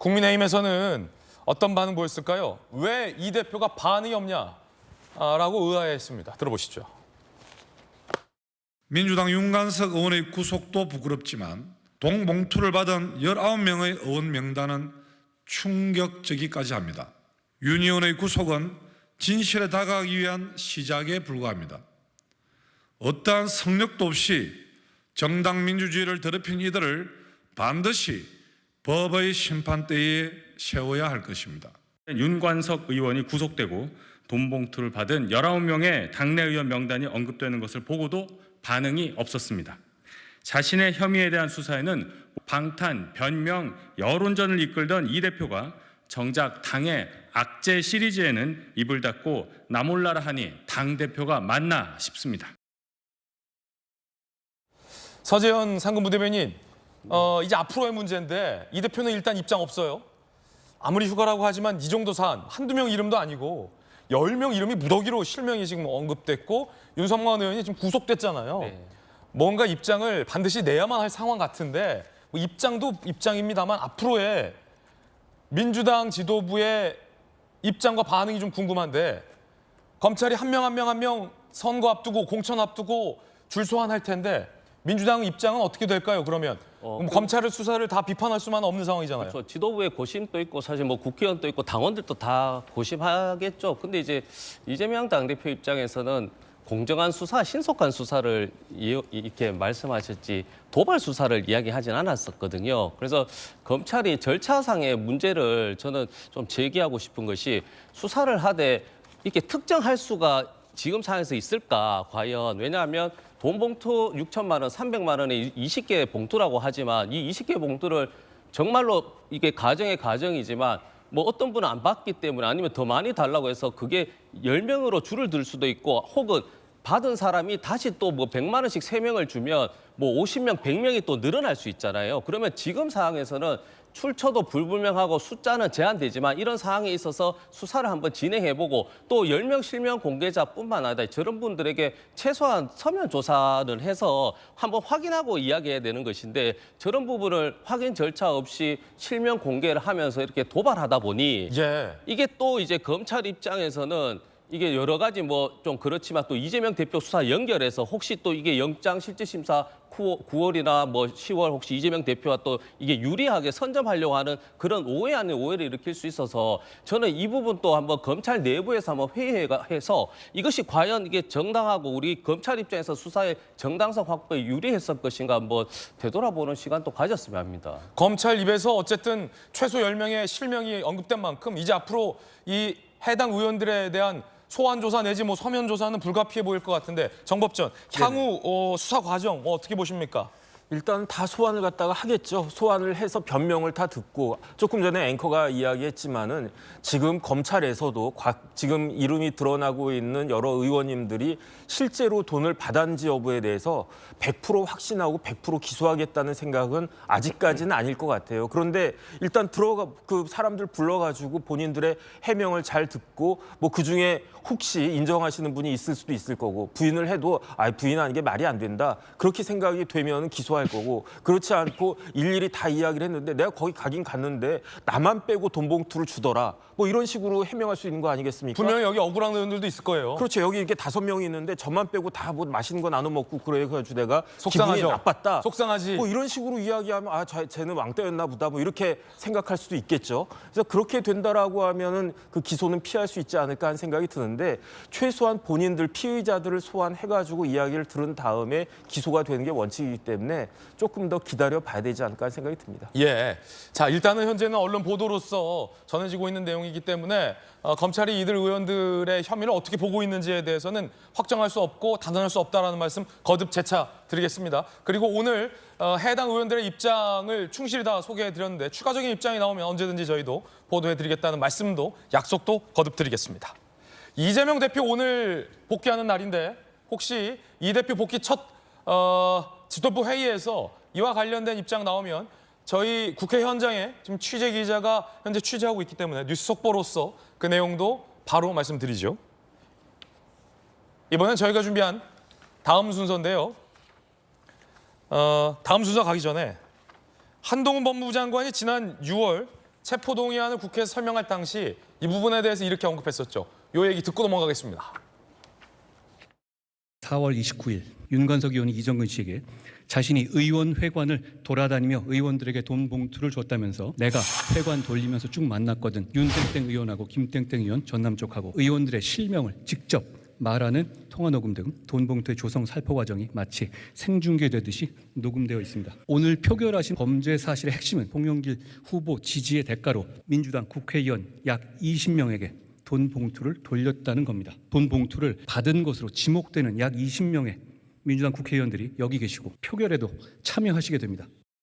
국민의힘에서는 어떤 반응 보였을까요? 왜 이 대표가 반응이 없냐라고 의아해했습니다. 들어보시죠. 민주당 윤관석 의원의 구속도 부끄럽지만 동봉투를 받은 19명의 의원 명단은 충격적이기까지 합니다. 윤 의원의 구속은 진실에 다가가기 위한 시작에 불과합니다. 어떠한 성역도 없이 정당 민주주의를 더럽힌 이들을 반드시 법의 심판대에 세워야 할 것입니다. 윤관석 의원이 구속되고 돈봉투를 받은 19명의 당내 의원 명단이 언급되는 것을 보고도 반응이 없었습니다. 자신의 혐의에 대한 수사에는 방탄, 변명, 여론전을 이끌던 이 대표가 정작 당의 악재 시리즈에는 입을 닫고 나몰라라 하니 당대표가 맞나 싶습니다. 서재현 상근부대변인, 이제 앞으로의 문제인데 이 대표는 일단 입장 없어요. 아무리 휴가라고 하지만 이 정도 사안, 한두 명 이름도 아니고 10명 이름이 무더기로 실명이 지금 언급됐고 윤석만 의원이 지금 구속됐잖아요. 네. 뭔가 입장을 반드시 내야만 할 상황 같은데 뭐 입장도 입장입니다만 앞으로의 민주당 지도부의 입장과 반응이 좀 궁금한데 검찰이 한 명 한 명 선거 앞두고 공천 앞두고 줄 소환할 텐데 민주당 입장은 어떻게 될까요? 그러면 검찰의 수사를 다 비판할 수만 없는 상황이잖아요. 그렇죠. 지도부에 고심도 있고 사실 뭐 국회의원도 있고 당원들도 다 고심하겠죠. 근데 이제 이재명 당대표 입장에서는 공정한 수사, 신속한 수사를 이렇게 말씀하셨지 도발 수사를 이야기하진 않았었거든요. 그래서 검찰이 절차상의 문제를 저는 좀 제기하고 싶은 것이 수사를 하되 이렇게 특정할 수가 지금 상황에서 있을까 과연. 왜냐하면 돈 봉투 6천만 원, 300만 원에 20개 봉투라고 하지만 이 20개 봉투를 정말로 이게 가정의 가정이지만 뭐 어떤 분은 안 받기 때문에 아니면 더 많이 달라고 해서 그게 10명으로 줄을 들 수도 있고 혹은 받은 사람이 다시 또 뭐 100만 원씩 3명을 주면 뭐 50명, 100명이 또 늘어날 수 있잖아요. 그러면 지금 상황에서는 출처도 불분명하고 숫자는 제한되지만 이런 상황에 있어서 수사를 한번 진행해보고 또 10명 실명 공개자뿐만 아니라 저런 분들에게 최소한 서면 조사를 해서 한번 확인하고 이야기해야 되는 것인데 저런 부분을 확인 절차 없이 실명 공개를 하면서 이렇게 도발하다 보니 이게 또 이제 검찰 입장에서는 이게 여러 가지 뭐 좀 그렇지만 또 이재명 대표 수사 연결해서 혹시 또 이게 영장실질심사 9월이나 뭐 10월 혹시 이재명 대표와 또 이게 유리하게 선점하려고 하는 그런 오해 아닌 오해를 일으킬 수 있어서 저는 이 부분 또 한번 검찰 내부에서 한번 회의해서 이것이 과연 이게 정당하고 우리 검찰 입장에서 수사의 정당성 확보에 유리했을 것인가 한번 되돌아보는 시간도 가졌으면 합니다. 검찰 입에서 어쨌든 최소 10명의 실명이 언급된 만큼 이제 앞으로 이 해당 의원들에 대한 소환 조사 내지 뭐 서면 조사는 불가피해 보일 것 같은데 정법전 향후 수사 과정 어떻게 보십니까? 일단 다 소환을 갖다가 하겠죠. 소환을 해서 변명을 다 듣고 조금 전에 앵커가 이야기했지만은 지금 검찰에서도 지금 이름이 드러나고 있는 여러 의원님들이 실제로 돈을 받았는지 여부에 대해서 100% 확신하고 100% 기소하겠다는 생각은 아직까지는 아닐 것 같아요. 그런데 일단 그 사람들 불러가지고 본인들의 해명을 잘 듣고 뭐 그중에 혹시 인정하시는 분이 있을 수도 있을 거고 부인을 해도 부인하는 게 말이 안 된다. 그렇게 생각이 되면 기소할 거고 그렇지 않고 일일이 다 이야기를 했는데 내가 거기 가긴 갔는데 나만 빼고 돈 봉투를 주더라. 뭐 이런 식으로 해명할 수 있는 거 아니겠습니까? 분명히 여기 억울한 의원들도 있을 거예요. 그렇죠. 여기 이렇게 5명이 있는데 저만 빼고 다 뭐 맛있는 거 나눠 먹고 그래가지고 내가 속상하죠. 기분이 나빴다. 속상하지. 뭐 이런 식으로 이야기하면 쟤는 왕따였나 보다 뭐 이렇게 생각할 수도 있겠죠. 그래서 그렇게 된다라고 하면은 그 기소는 피할 수 있지 않을까 하는 생각이 드는데 최소한 본인들 피의자들을 소환해가지고 이야기를 들은 다음에 기소가 되는 게 원칙이기 때문에 조금 더 기다려 봐야 되지 않을까 하는 생각이 듭니다. 예. 자, 일단은 현재는 언론 보도로서 전해지고 있는 내용이기 때문에 검찰이 이들 의원들의 혐의를 어떻게 보고 있는지에 대해서는 확정할 수 없고 단언할 수 없다라는 말씀 거듭 재차 드리겠습니다. 그리고 오늘 해당 의원들의 입장을 충실히 다 소개해드렸는데 추가적인 입장이 나오면 언제든지 저희도 보도해드리겠다는 말씀도 약속도 거듭 드리겠습니다. 이재명 대표 오늘 복귀하는 날인데 혹시 이 대표 복귀 첫 지도부 회의에서 이와 관련된 입장 나오면 저희 국회 현장에 지금 취재 기자가 현재 취재하고 있기 때문에 뉴스 속보로서 그 내용도 바로 말씀드리죠. 이번엔 저희가 준비한 다음 순서인데요. 다음 순서 가기 전에 한동훈 법무부 장관이 지난 6월 체포 동의안을 국회에서 설명할 당시 이 부분에 대해서 이렇게 언급했었죠. 요 얘기 듣고 넘어가겠습니다. 4월 29일 윤관석 의원이 이정근 씨에게 자신이 의원 회관을 돌아다니며 의원들에게 돈 봉투를 줬다면서 내가 회관 돌리면서 쭉 만났거든. 윤땡땡 의원하고 김땡땡 의원 전남 쪽하고 의원들의 실명을 직접 말하는 통화 녹음 등 돈 봉투의 조성 살포 과정이 마치 생중계되듯이 녹음되어 있습니다. 오늘 표결하신 범죄 사실의 핵심은 홍영길 후보 지지의 대가로 민주당 국회의원 약 20명에게 돈 봉투를 돌렸다는 겁니다. 돈 봉투를 받은 것으로 지목되는 약 20명의 민주당 국회의원들이 여기 계시고 표결에도 참여하시게 됩니다.